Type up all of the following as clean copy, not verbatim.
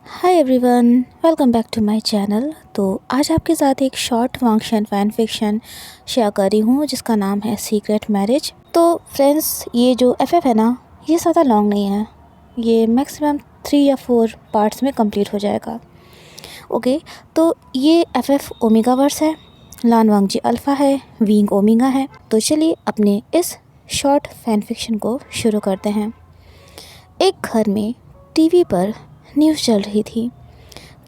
Hi everyone, welcome back to my channel. तो आज आपके साथ एक short function fan fiction share कर रही हूँ जिसका नाम है सीक्रेट मैरिज। तो फ्रेंड्स, ये जो एफएफ है ना, ये ज़्यादा लॉन्ग नहीं है। ये मैक्सिमम 3 या 4 पार्ट्स में कंप्लीट हो जाएगा। ओके, तो ये एफएफ ओमेगा वर्स है, लान वांगजी अल्फ़ा है, विंग ओमेगा है। तो चलिए अपने इस शॉर्ट फ़ैन फिक्शन को शुरू करते हैं। एक घर में टीवी पर न्यूज़ चल रही थी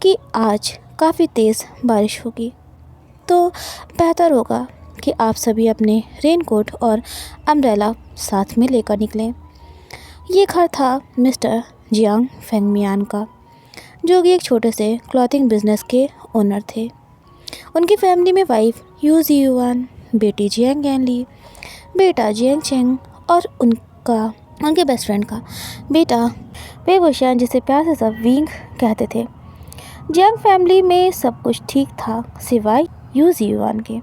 कि आज काफ़ी तेज़ बारिश होगी, तो बेहतर होगा कि आप सभी अपने रेनकोट और अम्ब्रेला साथ में लेकर निकलें। ये घर था मिस्टर जियांग फेंगमियान का, जो कि एक छोटे से क्लॉथिंग बिजनेस के ओनर थे। उनकी फैमिली में वाइफ यू जियुआन, बेटी जियांग गैनली, बेटा जियांग चेंग और उनके बेस्ट फ्रेंड का बेटा वे वुशियान, जिसे प्यार से सब विंग कहते थे। जियांग फैमिली में सब कुछ ठीक था सिवाय यू जियुआन के,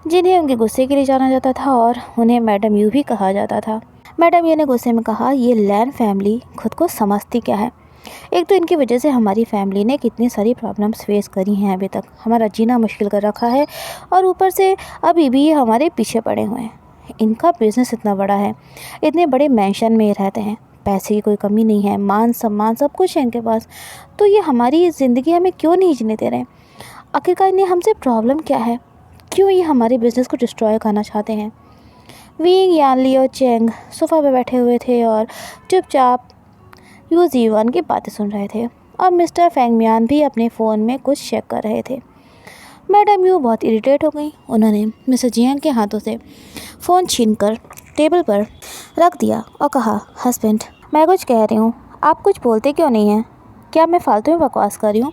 जिन्हें उनके गुस्से के लिए जाना जाता था और उन्हें मैडम यू भी कहा जाता था। मैडम यू ने गुस्से में कहा, ये लैन फैमिली खुद को समझती क्या है। एक तो इनकी वजह से हमारी फैमिली ने कितनी सारी प्रॉब्लम्स फेस करी हैं, अभी तक हमारा जीना मुश्किल कर रखा है और ऊपर से अभी भी ये हमारे पीछे पड़े हुए हैं। इनका बिज़नेस इतना बड़ा है, इतने बड़े मैंशन में रहते हैं, पैसे की कोई कमी नहीं है, मान सम्मान सब कुछ है इनके पास। तो ये हमारी ज़िंदगी हमें क्यों नहीं जीने दे रहे हैं? आखिरकार इन्हें हमसे प्रॉब्लम क्या है? क्यों ये हमारे बिज़नेस को डिस्ट्रॉय करना चाहते हैं? विंग, यानली और चेंग सोफ़ा पे बैठे हुए थे और चुपचाप यू जीवन की बातें सुन रहे थे, और मिस्टर फेंगमियान भी अपने फ़ोन में कुछ चेक कर रहे थे। मैडम यू बहुत इरिटेट हो गई। उन्होंने मिस्टर जियांग के हाथों से फ़ोन छीनकर टेबल पर रख दिया और कहा, हस्बैंड, मैं कुछ कह रही हूँ, आप कुछ बोलते क्यों नहीं हैं? क्या मैं फालतू में बकवास कर रही हूँ?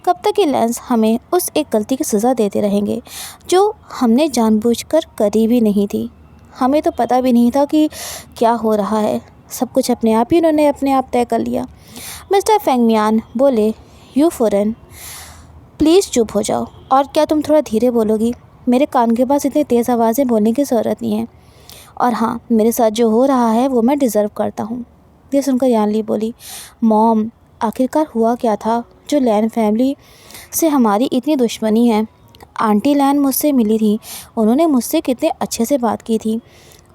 कब तक ये लेंस हमें उस एक गलती की सज़ा देते रहेंगे जो हमने जानबूझकर करी भी नहीं थी? हमें तो पता भी नहीं था कि क्या हो रहा है। सब कुछ अपने आप ही उन्होंने अपने आप तय कर लिया। मिस्टर फेंगमियान बोले, यू फॉरेन, प्लीज़ चुप हो जाओ, और क्या तुम थोड़ा धीरे बोलोगी? मेरे कान के पास इतनी तेज़ आवाज़ें बोलने की ज़रूरत नहीं है, और हाँ, मेरे साथ जो हो रहा है वो मैं डिज़र्व करता हूँ। ये सुनकर यानली बोली, मॉम, आखिरकार हुआ क्या था जो लैन फैमिली से हमारी इतनी दुश्मनी है? आंटी लैन मुझसे मिली थी, उन्होंने मुझसे कितने अच्छे से बात की थी,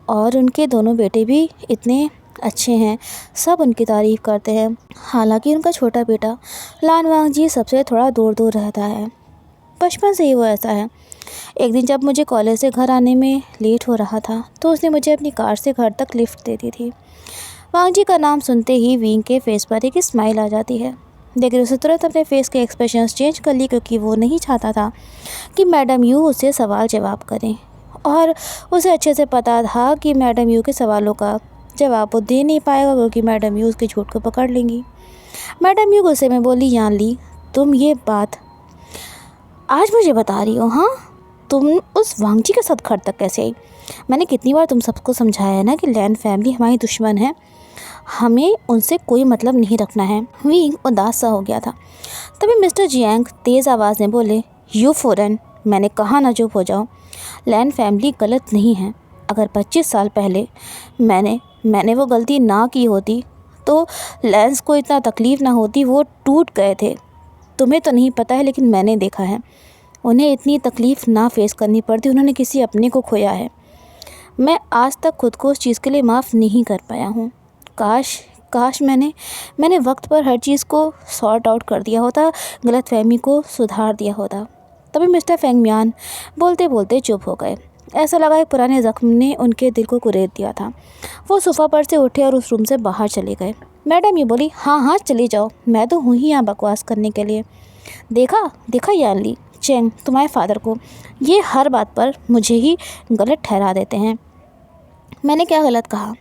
और उनके दोनों बेटे भी इतने अच्छे हैं, सब उनकी तारीफ़ करते हैं। हालांकि उनका छोटा बेटा लान वांगजी सबसे थोड़ा दूर दूर रहता है, बचपन से ही वो ऐसा है। एक दिन जब मुझे कॉलेज से घर आने में लेट हो रहा था तो उसने मुझे अपनी कार से घर तक लिफ्ट दे दी थी। वांगजी का नाम सुनते ही विंग के फेस पर एक स्माइल आ जाती है, लेकिन उसे तुरंत अपने फेस के एक्सप्रेशंस चेंज कर लिए, क्योंकि वो नहीं चाहता था कि मैडम यू उससे सवाल जवाब करें, और उसे अच्छे से पता था कि मैडम यू के सवालों का जवाब वो दे नहीं पाएगा, क्योंकि मैडम यू उसके झूठ को पकड़ लेंगी। मैडम यू गुस्से में बोली, यानली, तुम ये बात आज मुझे बता रही हो? हाँ, तुम उस वांगजी के साथ घर तक कैसे आई? मैंने कितनी बार तुम सबको समझाया है ना कि लैन फैमिली हमारी दुश्मन है, हमें उनसे कोई मतलब नहीं रखना है। विंग उदास सा हो गया था। तभी मिस्टर जियांग तेज़ आवाज़ में बोले, यू फॉरेन, मैंने कहा ना चुप हो जाओ। लैन फैमिली गलत नहीं है। अगर 25 साल पहले मैंने वो गलती ना की होती तो लैंस को इतना तकलीफ़ ना होती। वो टूट गए थे। तुम्हें तो नहीं पता है, लेकिन मैंने देखा है, उन्हें इतनी तकलीफ़ ना फेस करनी पड़ती। उन्होंने किसी अपने को खोया है। मैं आज तक खुद को उस चीज़ के लिए माफ़ नहीं कर पाया हूँ। काश मैंने वक्त पर हर चीज़ को सॉर्ट आउट कर दिया होता, गलतफहमी को सुधार दिया होता। तभी मिस्टर फेंगमियान बोलते बोलते चुप हो गए। ऐसा लगा एक पुराने ज़ख्म ने उनके दिल को कुरेद दिया था। वो सोफ़ा पर से उठे और उस रूम से बाहर चले गए। मैडम ये बोली, हाँ हाँ चली जाओ, मैं तो हूँ ही यहाँ बकवास करने के लिए। देखा यानली, चेंग, तुम्हारे फादर को ये हर बात पर मुझे ही गलत ठहरा देते हैं। मैंने क्या गलत कहा?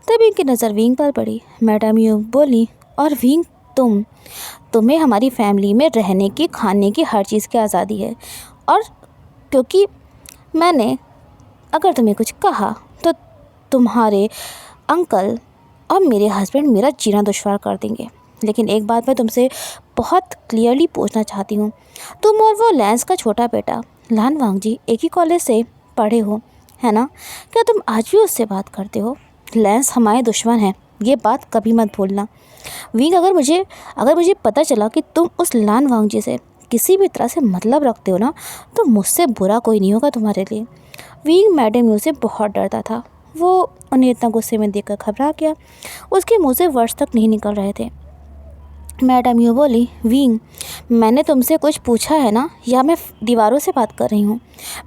तभी इनकी नज़र विंग पर पड़ी। मैडम यू बोली, और विंग, तुम्हें हमारी फैमिली में रहने की, खाने की, हर चीज़ की आज़ादी है, और क्योंकि मैंने अगर तुम्हें कुछ कहा तो तुम्हारे अंकल और मेरे हस्बैंड मेरा जीना दुश्वार कर देंगे। लेकिन एक बात मैं तुमसे बहुत क्लियरली पूछना चाहती हूँ, तुम और वो लैंस का छोटा बेटा लान वांगजी एक ही कॉलेज से पढ़े हो, है ना? क्या तुम आज भी उससे बात करते हो? लैंस हमारे दुश्मन हैं, ये बात कभी मत भूलना। विंग, अगर मुझे पता चला कि तुम उस लान वांगजी से किसी भी तरह से मतलब रखते हो ना, तो मुझसे बुरा कोई नहीं होगा तुम्हारे लिए। विंग मैडम यू से बहुत डरता था। वो उन्हें इतना गुस्से में देखकर घबरा गया। उसके मुंह से वर्ड्स तक नहीं निकल रहे थे। मैडम यू बोली, विंग, मैंने तुमसे कुछ पूछा है ना, या मैं दीवारों से बात कर रही हूँ?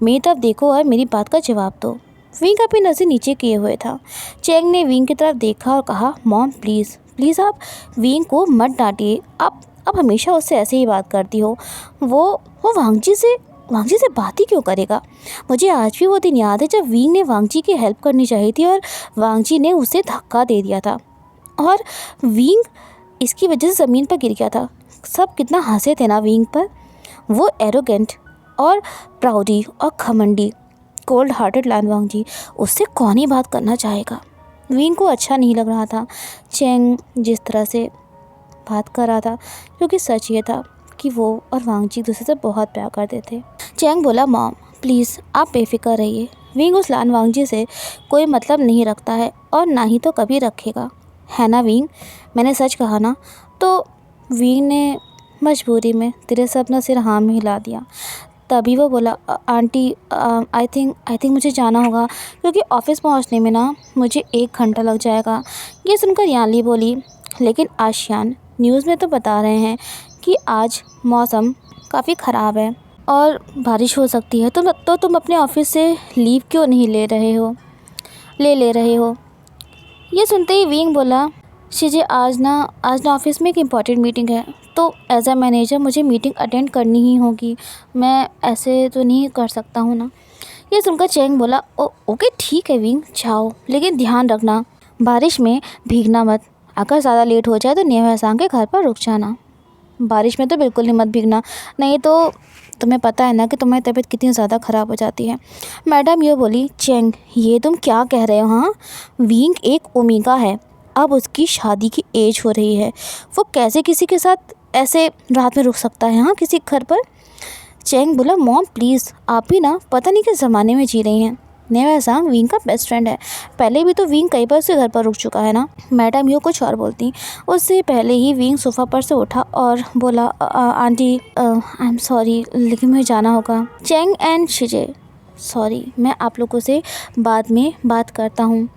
मेरी तरफ देखो और मेरी बात का जवाब दो। विंग अपनी नज़र नीचे किए हुए था। चैंग ने विंग की तरफ देखा और कहा, मॉम प्लीज़ प्लीज़ आप विंग को मत डांटिए। आप हमेशा उससे ऐसे ही बात करती हो। वो वांगजी से बात ही क्यों करेगा? मुझे आज भी वो दिन याद है जब विंग ने वांगजी की हेल्प करनी चाहिए थी और वांगजी ने उसे धक्का दे दिया था और विंग इसकी वजह से ज़मीन पर गिर गया था। सब कितना हंसे थे ना विंग पर। वो एरोगेंट और प्राउडी और घमंडी कोल्ड हार्टेड लान वांगजी, उससे कौन ही बात करना चाहेगा? विंग को अच्छा नहीं लग रहा था चैंग जिस तरह से बात कर रहा था, क्योंकि सच ये था कि वो और वांगजी एक दूसरे से बहुत प्यार करते थे। चैंग बोला, मॉम प्लीज़ आप बेफिक्र रहिए। विंग उस लान वांगजी से कोई मतलब नहीं रखता है और ना ही तो कभी रखेगा, है ना विंग? मैंने सच कहा ना? तो विंग ने मजबूरी में तेरे से अपना सिर हाँ में हिला दिया। तभी वो बोला, आंटी आई थिंक मुझे जाना होगा, क्योंकि ऑफिस पहुंचने में ना मुझे 1 घंटा लग जाएगा। ये सुनकर यानली बोली, लेकिन आशियान, न्यूज़ में तो बता रहे हैं कि आज मौसम काफ़ी ख़राब है और बारिश हो सकती है, तो तुम अपने ऑफिस से लीव क्यों नहीं ले रहे हो? ये सुनते ही विंग बोला, शिजे आज ना ऑफिस में एक इम्पॉर्टेंट मीटिंग है, तो एज अ मैनेजर मुझे मीटिंग अटेंड करनी ही होगी। मैं ऐसे तो नहीं कर सकता हूँ ना। ये सुनकर चैंग बोला, ओके ठीक है विंग, जाओ, लेकिन ध्यान रखना बारिश में भीगना मत। अगर ज़्यादा लेट हो जाए तो नेवासांग के घर पर रुक जाना। बारिश में तो बिल्कुल नहीं मत भीगना, नहीं तो तुम्हें पता है ना कि तुम्हारी तबीयत कितनी ज़्यादा ख़राब हो जाती है। मैडम ये बोली, चैंग ये तुम क्या कह रहे हो? हाँ, विंग एक ओमेगा है, अब उसकी शादी की एज हो रही है, वो कैसे किसी के साथ ऐसे रात में रुक सकता है? हाँ, किसी घर पर? चैंग बोला, मॉम प्लीज़ आप भी ना पता नहीं किस ज़माने में जी रही हैं। नेवासांग विंग का बेस्ट फ्रेंड है, पहले भी तो विंग कई बार उसके घर पर रुक चुका है ना। मैडम यो कुछ और बोलती, उससे पहले ही विंग सोफ़ा पर से उठा और बोला, आंटी आई एम सॉरी, लेकिन मुझे जाना होगा। चैंग एंड शिजे, सॉरी, मैं आप लोगों से बाद में बात करता हूँ।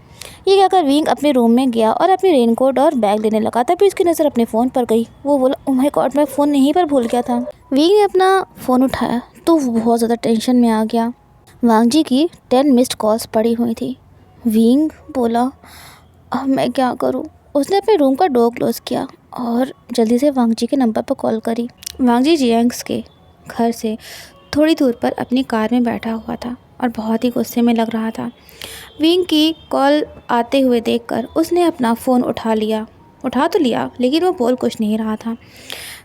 ये कहकर विंग अपने रूम में गया और अपनी रेनकोट और बैग लेने लगा। तभी उसकी नज़र अपने फ़ोन पर गई। वो बोला, ओह माय गॉड, मैं फ़ोन यहीं पर भूल गया था। विंग ने अपना फ़ोन उठाया तो वो बहुत ज़्यादा टेंशन में आ गया। वांगजी की 10 मिस्ड कॉल्स पड़ी हुई थी। विंग बोला, अब मैं क्या करूं? उसने अपने रूम का डोर क्लोज़ किया और जल्दी से वांगजी के नंबर पर कॉल करी। वांगजी जियांग्स के घर से थोड़ी दूर पर अपनी कार में बैठा हुआ था और बहुत ही गुस्से में लग रहा था। विंग की कॉल आते हुए देखकर उसने अपना फ़ोन उठा तो लिया, लेकिन वो बोल कुछ नहीं रहा था।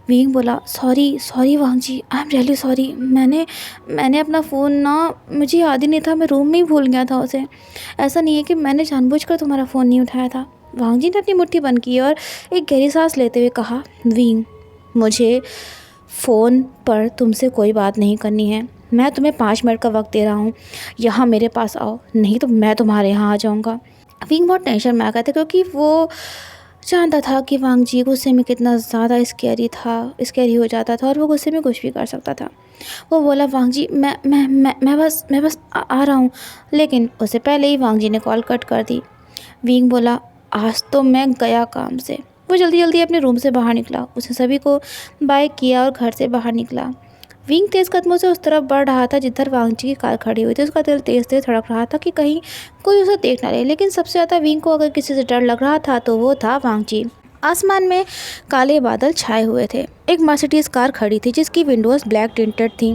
विंग बोला, सॉरी वांगजी, आई एम रियली सॉरी। मैंने अपना फ़ोन ना, मुझे याद ही नहीं था, मैं रूम में ही भूल गया था उसे। ऐसा नहीं है कि मैंने जानबूझकर तुम्हारा फ़ोन नहीं उठाया था। वांगजी ने अपनी मुट्ठी बंद की और एक गहरी सांस लेते हुए कहा, विंग, मुझे फ़ोन पर तुमसे कोई बात नहीं करनी है। मैं तुम्हें 5 मिनट का वक्त दे रहा हूँ, यहाँ मेरे पास आओ, नहीं तो मैं तुम्हारे यहाँ आ जाऊँगा। विंग बहुत टेंशन में आ गया था, क्योंकि वो जानता था कि वांगजी गुस्से में कितना ज़्यादा स्कैरी हो जाता था और वो गुस्से में कुछ भी कर सकता था। वो बोला, वांगजी मैं बस आ रहा हूँ। लेकिन उससे पहले ही वांगजी ने कॉल कट कर दी। विंग बोला, आज तो मैं गया काम से। वो जल्दी अपने रूम से बाहर निकला। उसने सभी को बाय किया और घर से बाहर निकला। विंग तेज़ कदमों से उस तरफ बढ़ रहा था जिधर वांगजी की कार खड़ी हुई थी। उसका दिल तेज़ धड़क रहा था कि कहीं कोई उसे देख ना ले। लेकिन सबसे ज़्यादा विंग को अगर किसी से डर लग रहा था तो वो था वांगजी। आसमान में काले बादल छाए हुए थे। एक मर्सिडीज़ कार खड़ी थी जिसकी विंडोज़ ब्लैक टिंटेड थी।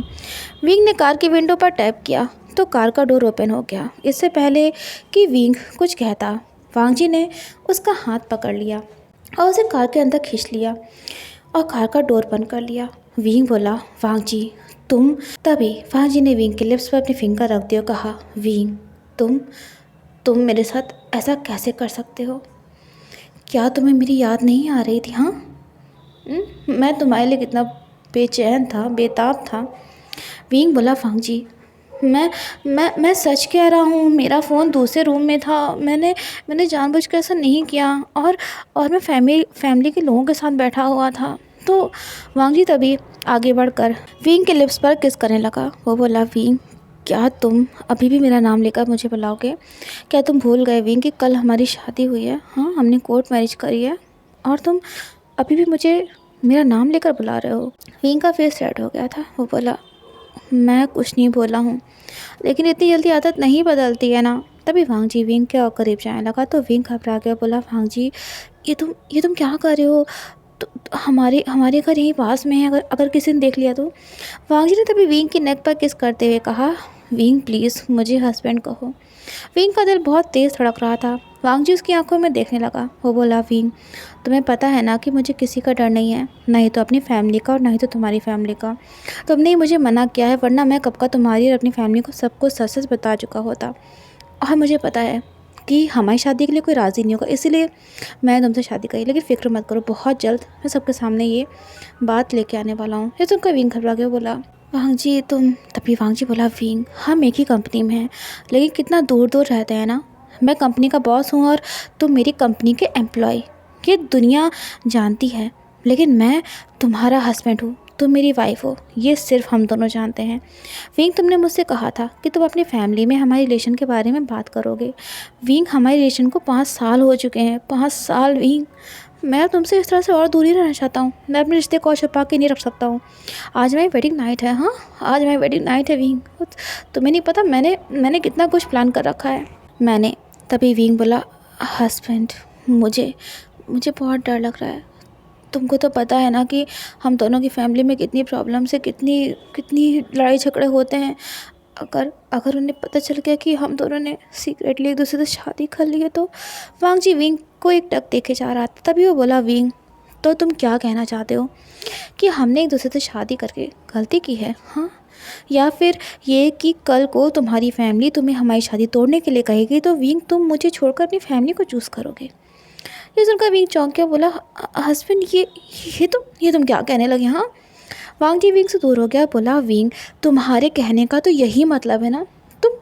विंग ने कार की विंडो पर टैप किया तो कार का डोर ओपन हो गया। इससे पहले कि विंग कुछ कहता, वांगजी ने उसका हाथ पकड़ लिया और उसे कार के अंदर खींच लिया और कार का डोर बंद कर लिया। विंग बोला, वांगजी तुम। तभी वांगजी ने विंग के लिप्स पर अपनी फिंगर रख दी और कहा, विंग तुम मेरे साथ ऐसा कैसे कर सकते हो? क्या तुम्हें मेरी याद नहीं आ रही थी? हाँ, मैं तुम्हारे लिए कितना बेचैन था, बेताब था। विंग बोला, वांगजी मैं मैं सच कह रहा हूँ, मेरा फ़ोन दूसरे रूम में था। मैंने जानबूझकर ऐसा नहीं किया, और मैं फैमिली के लोगों के साथ बैठा हुआ था। तो वांग जी तभी आगे बढ़कर विंग के लिप्स पर किस करने लगा। वो बोला, विंग, क्या तुम अभी भी मेरा नाम लेकर मुझे बुलाओगे? क्या तुम भूल गए विंग कि कल हमारी शादी हुई है? हाँ, हमने कोर्ट मैरिज करी है, और तुम अभी भी मुझे मेरा नाम लेकर बुला रहे हो? विंग का फेस रेड हो गया था। वो बोला, मैं कुछ नहीं बोला हूँ, लेकिन इतनी जल्दी आदत नहीं बदलती है ना। तभी वांग जी विंग के और करीब जाने लगा, तो विंग घबरा गया। बोला, वांग जी, ये तुम क्या कर रहे हो? तो हमारे हमारे घर यहीं पास में है, अगर अगर किसी ने देख लिया तो? वांग जी ने तभी विंग की नेक पर किस करते हुए कहा, विंग प्लीज़ मुझे हस्बैंड कहो। विंग का दिल बहुत तेज़ धड़क रहा था। वांग जी उसकी आंखों में देखने लगा। वो बोला, विंग, तुम्हें पता है ना कि मुझे किसी का डर नहीं है, ना ही तो अपनी फैमिली का और ना ही तो तुम्हारी फैमिली का। तुमने ही मुझे मना किया है, वरना मैं कब का तुम्हारी और अपनी फैमिली को सब कुछ सच सच बता चुका होता। और मुझे पता है कि हमारी शादी के लिए कोई राज़ी नहीं होगा, इसीलिए मैंने तुमसे शादी करी। लेकिन फ़िक्र मत करो, बहुत जल्द मैं सबके सामने ये बात लेके आने वाला हूँ। ये सुनकर विंग घबरा गया। बोला, वांग जी तुम। तभी वांग जी बोला, विंग, हम एक ही कंपनी में हैं, लेकिन कितना दूर दूर रहते हैं ना। मैं कंपनी का बॉस हूँ और तुम मेरी कंपनी के एम्प्लॉय। ये दुनिया जानती है, लेकिन मैं तुम्हारा हस्बैंड हूँ, तुम मेरी वाइफ हो, ये सिर्फ हम दोनों जानते हैं। विंग, तुमने मुझसे कहा था कि तुम अपनी फैमिली में हमारे रिलेशन के बारे में बात करोगे। विंग, हमारे रिलेशन को 5 साल हो चुके हैं, 5 साल। विंग, मैं तुमसे इस तरह से और दूर ही रहना चाहता हूँ। मैं अपने रिश्ते को और छुपा के नहीं रख सकता हूँ। आज मेरी वेडिंग नाइट है। हाँ, आज मेरी वेडिंग नाइट है विंग। तुम्हें नहीं पता मैंने कितना कुछ प्लान कर रखा है मैंने। तभी विंग बोला, हस्बैंड, मुझे मुझे बहुत डर लग रहा है। तुमको तो पता है ना कि हम दोनों की फैमिली में कितनी प्रॉब्लम्स है, कितनी कितनी लड़ाई झगड़े होते हैं। अगर अगर उन्हें पता चल गया कि हम दोनों ने सीक्रेटली एक दूसरे से शादी कर ली है तो? वांग जी विंग को एक टक देखे जा रहा था। तभी वो बोला, विंग, तो तुम क्या कहना चाहते हो कि हमने एक दूसरे से शादी करके गलती की है? हाँ, या फिर ये कि कल को तुम्हारी फैमिली तुम्हें हमारी शादी तोड़ने के लिए कहेगी तो विंग तुम मुझे छोड़कर अपनी फैमिली को चूज़ करोगे? ये सुनकर विंग चौंक गया। बोला, हस्बैंड, ये तुम क्या कहने लगे? हाँ। वांग जी विंग से दूर हो गया। बोला, विंग, तुम्हारे कहने का तो यही मतलब है ना? तुम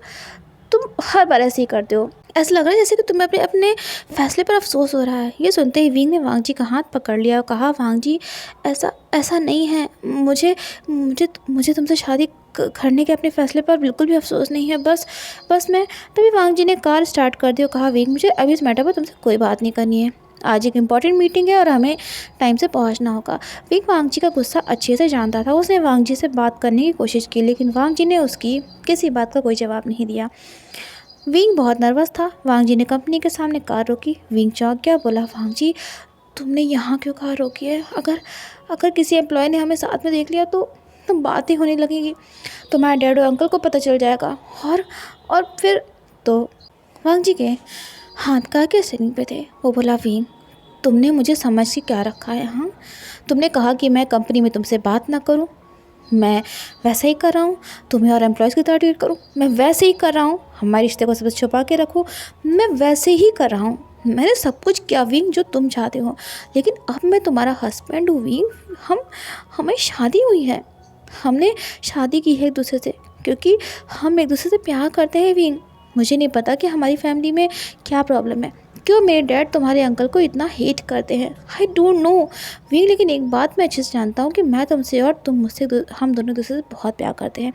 तुम हर बार ऐसे ही करते हो। ऐसा लग रहा है जैसे कि तुम्हें अपने अपने फैसले पर अफसोस हो रहा है। ये सुनते ही विंग ने वांग जी का हाथ पकड़ लिया और कहा, वांग जी, ऐसा ऐसा नहीं है। मुझे मुझे मुझे तुमसे शादी करने के अपने फैसले पर बिल्कुल भी अफसोस नहीं है। बस बस मैं। तभी वांग जी ने कार स्टार्ट कर दी और कहा, विंग, मुझे अभी इस मैटर पर तुमसे कोई बात नहीं करनी है। आज एक इम्पॉर्टेंट मीटिंग है और हमें टाइम से पहुंचना होगा। विंग वांग जी का गुस्सा अच्छे से जानता था। उसने वांग जी से बात करने की कोशिश की, लेकिन वांग जी ने उसकी किसी बात का कोई जवाब नहीं दिया। विंग बहुत नर्वस था। वांग जी ने कंपनी के सामने कार रोकी। विंग चौंक गया। बोला, वांग जी, तुमने यहाँ क्यों कार रोकी है? अगर अगर किसी एम्प्लॉय ने हमें साथ में देख लिया तो बात ही होने लगेगी। तुम्हारे डैड और अंकल को पता चल जाएगा, और फिर तो। वांग जी के हाथ कार के स्टीयरिंग पे थे। वो बोला, विंग, तुमने मुझे समझ के क्या रखा है? हाँ, तुमने कहा कि मैं कंपनी में तुमसे बात ना करूं, मैं वैसे ही कर रहा हूँ। तुम्हें और एम्प्लॉयज़ की तरह ट्रीट करूँ, मैं वैसे ही कर रहा हूँ। हमारे रिश्ते को सब छुपा के रखूँ, मैं वैसे ही कर रहा हूँ। मैंने सब कुछ किया विंग जो तुम चाहते हो, लेकिन अब मैं तुम्हारा हस्बैंड हूँ विंग। हमें शादी हुई है, हमने शादी की है एक दूसरे से, क्योंकि हम एक दूसरे से प्यार करते हैं विंग। मुझे नहीं पता कि हमारी फैमिली में क्या प्रॉब्लम है, क्यों मेरे डैड तुम्हारे अंकल को इतना हेट करते हैं। आई डोंट नो विंग, लेकिन एक बात मैं अच्छे से जानता हूँ कि मैं तुमसे और तुम मुझसे, हम दोनों दूसरे से बहुत प्यार करते हैं।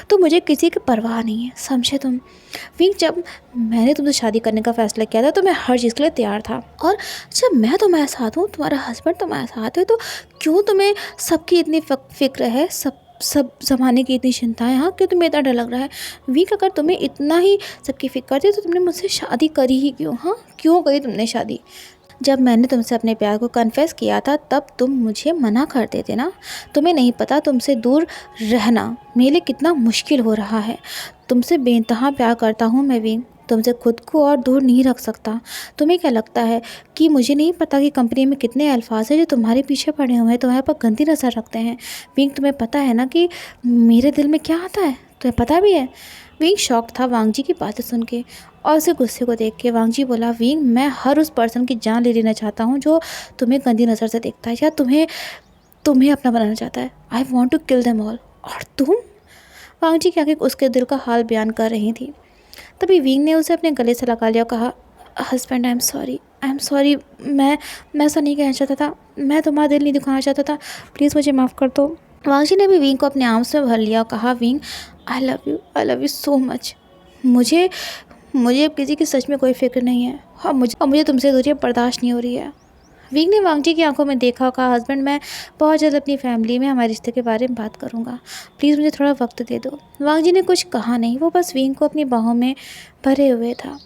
तो मुझे किसी की परवाह नहीं है, समझे तुम? विंग, जब मैंने तुमसे शादी करने का फ़ैसला किया था तो मैं हर चीज़ के लिए तैयार था, और जब मैं तुम्हारे साथ हूँ, तुम्हारा हस्बैंड तुम्हारे साथ है, तो क्यों तुम्हें सबकी इतनी फ़िक्र है, सब ज़माने की इतनी चिंता है? हाँ, क्यों तुम्हें इतना डर लग रहा है? विंग, अगर तुम्हें इतना ही सबकी फ़िक्र थी तो तुमने मुझसे शादी करी ही क्यों? हाँ, क्यों करी तुमने शादी? जब मैंने तुमसे अपने प्यार को कन्फेस किया था तब तुम मुझे मना करते थे ना। तुम्हें नहीं पता तुमसे दूर रहना मेरे लिए कितना मुश्किल हो रहा है। तुमसे बेइंतहा प्यार करता हूँ मैं विंग, तुमसे खुद को और दूर नहीं रख सकता। तुम्हें क्या लगता है कि मुझे नहीं पता कि कंपनी में कितने अल्फाज हैं जो तुम्हारे पीछे पड़े हुए हैं, तुम्हारे पर गंदी नज़र रखते हैं? विंग, तुम्हें पता है ना कि मेरे दिल में क्या आता है? तुम्हें पता भी है? विंग शॉक था वांग जी की बातें सुन के और उसे गुस्से को देख के। वांग जी बोला, विंग, मैं हर उस पर्सन की जान ले लेना चाहता हूँ जो तुम्हें गंदी नज़र से देखता है या तुम्हें तुम्हें अपना बनाना चाहता है। I want to kill them all. और तुम? वांगजी की आंखें उसके दिल का हाल बयान कर रही थी। तभी विंग ने उसे अपने गले से लगा लिया और कहा, हस्बैंड आई एम सॉरी, मैं ऐसा नहीं कहना चाहता था, मैं तुम्हारा दिल नहीं दुखाना चाहता था, प्लीज़ मुझे माफ़ कर दो। वांगजी ने भी विंग को अपने आर्म्स में भर लिया और कहा, wing I love you so much. मुझे मुझे अब किसी की सच में कोई फिक्र नहीं है और मुझे तुमसे दूरी बर्दाश्त नहीं हो रही है। विंग ने वांगजी की आंखों में देखा और कहा, हस्बैंड मैं बहुत जल्द अपनी फैमिली में हमारे रिश्ते के बारे में बात करूंगा, प्लीज़ मुझे थोड़ा वक्त दे दो। वांगजी ने कुछ कहा नहीं, वो बस विंग को अपनी बाहों में भरे हुए था।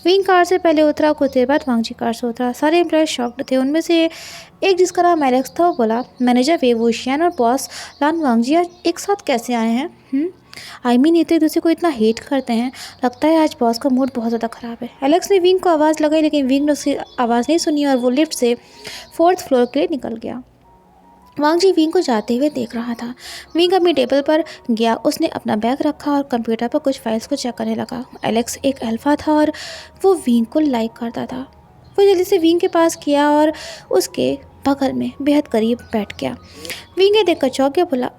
विंग कार से पहले उतरा, कुछ देर बाद वांगजी कार से उतरा। सारे एम्प्लॉय शॉक्ड थे। उनमें से एक जिसका नाम एलेक्स था वो बोला, मैनेजर वे वुशियान और बॉस लान वांगजी आज एक साथ कैसे आए हैं? आई मीन ये तो एक दूसरे को इतना हेट करते हैं, लगता है आज बॉस का मूड बहुत ज़्यादा ख़राब है। एलेक्स ने विंग को आवाज़ लगाई लेकिन विंग ने उसकी आवाज़ नहीं सुनी और वो लिफ्ट से 4th फ्लोर के लिए निकल गया। वांगजी विंग को जाते हुए देख रहा था। विंग अपनी टेबल पर गया, उसने अपना बैग रखा और कंप्यूटर पर कुछ फाइल्स को चेक करने लगा। एलेक्स एक अल्फ़ा था और वो विंग को लाइक करता था। वो जल्दी से विंग के पास किया और उसके बगल में बेहद करीब बैठ गया। विंग ने देखकर चौंक गया, बोला,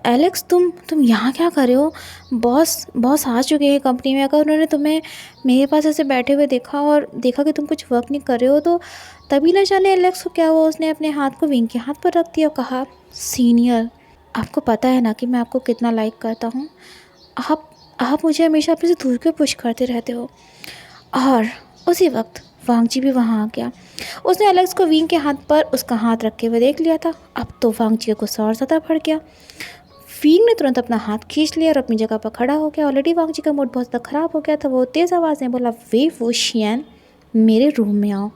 एलेक्स तुम यहाँ क्या कर रहे हो? बॉस आ चुके हैं कंपनी में। अगर उन्होंने तुम्हें मेरे पास ऐसे बैठे हुए देखा और देखा कि तुम कुछ वर्क नहीं कर रहे हो तो तभी ना जाने एलेक्स को क्या हुआ, उसने अपने हाथ को विंग के हाथ पर रख दिया और कहा, सीनियर आपको पता है ना कि मैं आपको कितना लाइक करता हूँ। आप मुझे हमेशा अपने से दूर क्यों पुश करते रहते हो? और उसी वक्त वांगजी भी वहाँ आ गया। उसने एलेक्स को विंग के हाथ पर उसका हाथ रखे हुए देख लिया था। अब तो वांगजी का गुस्सा और ज़्यादा बढ़ गया। विंग ने तुरंत अपना हाथ खींच लिया और अपनी जगह पर खड़ा हो गया। ऑलरेडी वांगजी का मूड बहुत ज़्यादा ख़राब हो गया था। वो तेज़ आवाज़ में बोला, वे वुशियान मेरे रूम में आओ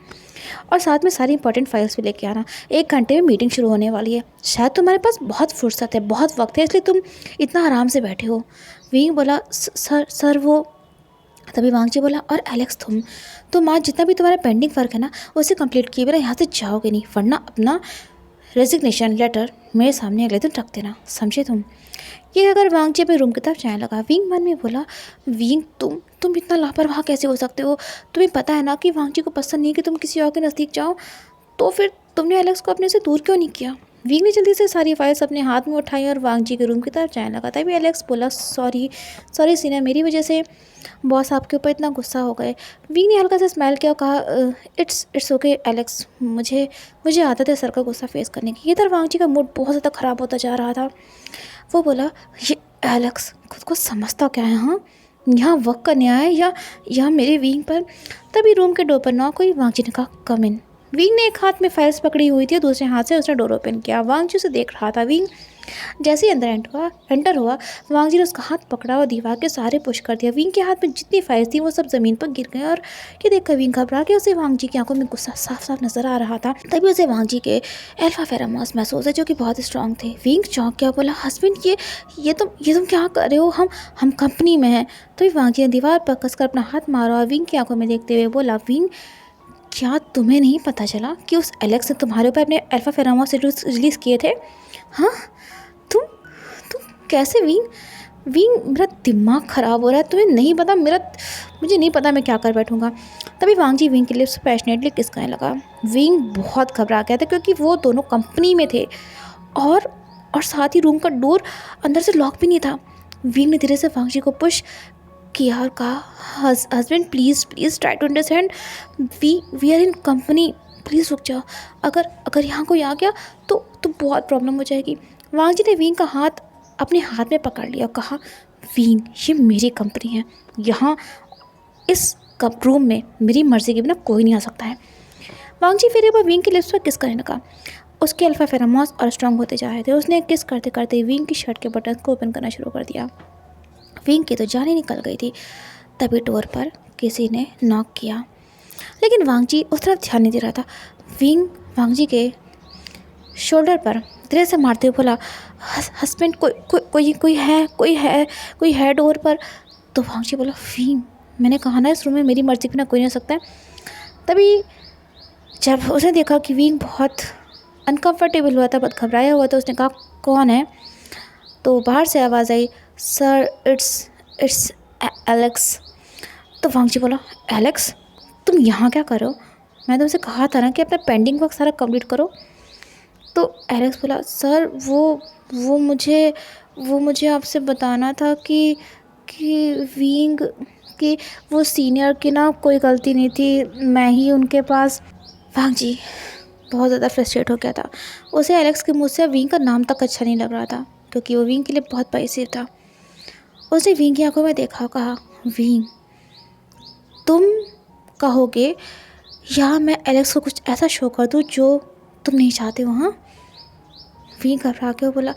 और साथ में सारी इंपॉर्टेंट फाइल्स भी लेके आना। 1 घंटे में मीटिंग शुरू होने वाली है। शायद तुम्हारे पास बहुत फुर्सत है, बहुत वक्त है, इसलिए तुम इतना आराम से बैठे हो। विंग बोला, सर वो। तभी वांगजी बोला, और एलेक्स तुम आज जितना भी तुम्हारा पेंडिंग वर्क है ना उसे कंप्लीट किए बिना यहाँ से जाओगे नहीं, वरना अपना रेजिग्नेशन लेटर मेरे सामने अगले दिन रख देना, समझे तुम? ये अगर वांगजी अपने रूम की तरफ जाने लगा। विंग मन में बोला, विंग तुम इतना लापरवाह कैसे हो सकते हो? तुम्हें पता है ना कि वांगजी को पसंद नहीं कि तुम किसी और के नज़दीक जाओ, तो फिर तुमने एलेक्स को अपने से दूर क्यों नहीं किया? विंग ने जल्दी से सारी फाइल्स अपने हाथ में उठाई और वांगजी के रूम की तरफ जाने लगा। तभी एलेक्स बोला, सॉरी सीनियर, मेरी वजह से बॉस आपके ऊपर इतना गुस्सा हो गए। विंग ने हल्का सा स्माइल किया और कहा, इट्स ओके एलेक्स, मुझे आदत है सर का गुस्सा फेस करने की। इधर वांगजी का मूड बहुत ज़्यादा ख़राब होता जा रहा था। वो बोला, ये एलेक्स खुद को समझता क्या है? हाँ, यहाँ वर्क करने आया या मेरे विंग पर? तभी रूम के डोर पर नॉक हुई। वांगजी ने कहा, कम इन। विंग ने एक हाथ में फाइल्स पकड़ी हुई थी और दूसरे हाथ से उसने डोर ओपन किया। वांगजी उसे देख रहा था। विंग जैसे ही अंदर एंटर हुआ, वांगजी ने उसका हाथ पकड़ा और दीवार के सहारे पुश कर दिया। विंग के हाथ में जितनी फाइल्स थी वो सब ज़मीन पर गिर गए और ये देखकर विंग घबरा गया। उसे वांगजी की आंखों में गुस्सा साफ साफ नजर आ रहा था। तभी उसे वांगजी के अल्फा फेरोमोन्स महसूस है जो कि बहुत स्ट्रॉन्ग थे। विंग चौंक गया, बोला, हस्बैंड ये तुम क्या कर रहे हो? हम कंपनी में हैं। तो वांगजी ने दीवार पर कसकर अपना हाथ मारा और विंग की आंखों में देखते हुए बोला, विंग क्या तुम्हें नहीं पता चला कि उस एलेक्स ने तुम्हारे ऊपर अपने अल्फा फेरोमोन्स रिलीज़ किए थे? हाँ, तुम कैसे? विंग मेरा दिमाग ख़राब हो रहा है, तुम्हें नहीं पता? मुझे नहीं पता मैं क्या कर बैठूंगा। तभी वांगजी विंग के लिप्स पैशनेटली किस करने लगा। विंग बहुत घबरा गया था क्योंकि वो दोनों कंपनी में थे और साथ ही रूम का डोर अंदर से लॉक भी नहीं था। विंग ने धीरे से वांगजी को पुश किया और कहा, husband please try to understand, we are in company, please रुक जाओ। अगर यहाँ कोई आ गया तो बहुत प्रॉब्लम हो जाएगी। वांगजी ने विंग का हाथ अपने हाथ में पकड़ लिया और कहा, विंग ये मेरी कंपनी है, यहाँ इस रूम में मेरी मर्जी के बिना कोई नहीं आ सकता है। वांगजी फिर एक बार विंग के लिप्स पर किस करने लगा। उसके अल्फा फेरोमोन्स और स्ट्रॉन्ग होते जा रहे थे। उसने किस करते करते विंग की शर्ट के बटन को ओपन करना शुरू कर दिया। विंग की तो जान ही निकल गई थी। तभी डोर पर किसी ने नॉक किया लेकिन वांगजी उस तरफ ध्यान नहीं दे रहा था। विंग वांगजी के शोल्डर पर धीरे से मारते हुए बोला, हस्बैंड कोई है डोर पर? तो वांगजी बोला, विंग मैंने कहा ना इस रूम में मेरी मर्जी के बिना कोई नहीं आ सकता है। तभी जब उसने देखा कि विंग बहुत अनकंफर्टेबल हुआ था, बहुत घबराया हुआ था, उसने कहा, कौन है? तो बाहर से आवाज़ आई, सर इट्स एलेक्स। तो वांगजी बोला, एलेक्स तुम यहाँ क्या कर रहे हो? मैं तुमसे कहा था ना कि अपना पेंडिंग वर्क सारा कंप्लीट करो। तो एलेक्स बोला, सर वो मुझे आपसे बताना था कि विंग कि वो सीनियर की ना कोई गलती नहीं थी, मैं ही उनके पास। वांग जी बहुत ज़्यादा फ्रस्ट्रेट हो गया था। उसे एलेक्स के मुंह से विंग का नाम तक अच्छा नहीं लग रहा था, क्योंकि वो विंग के लिए बहुत पैसिव था। उसने विंग की आंखों में देखा, कहा, विंग, तुम कहोगे या मैं एलेक्स को कुछ ऐसा शो कर दूँ जो तुम नहीं चाहते हो? हाँ। विंग घबरा के वो बोला,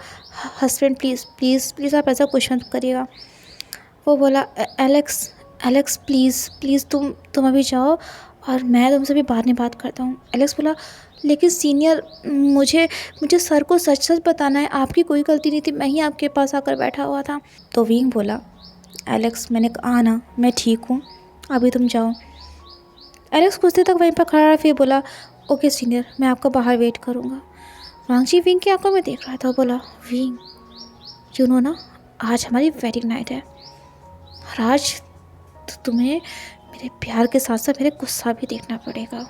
हस्बैंड प्लीज़ प्लीज़ प्लीज़ आप ऐसा कुछ मत करिएगा। वो बोला, एलेक्स एलेक्स प्लीज़ प्लीज़ तुम अभी जाओ और मैं तुमसे भी बाद में बात करता हूँ। एलेक्स बोला, लेकिन सीनियर, मुझे सर को सच सच बताना है, आपकी कोई गलती नहीं थी, मैं ही आपके पास आकर बैठा हुआ था। तो विंग बोला, एलेक्स मैंने कहा ना मैं ठीक हूँ, अभी तुम जाओ। एलेक्स कुछ देर तक वहीं पर खड़ा रहा, फिर बोला, ओके सीनियर, मैं आपको बाहर वेट करूँगा। वांगजी विंग की आंखों में देख रहा था, बोला, विंग, यू नो ना, आज हमारी वेडिंग नाइट है और आज तो तुम्हें मेरे प्यार के साथ साथ मेरे गुस्सा भी देखना पड़ेगा।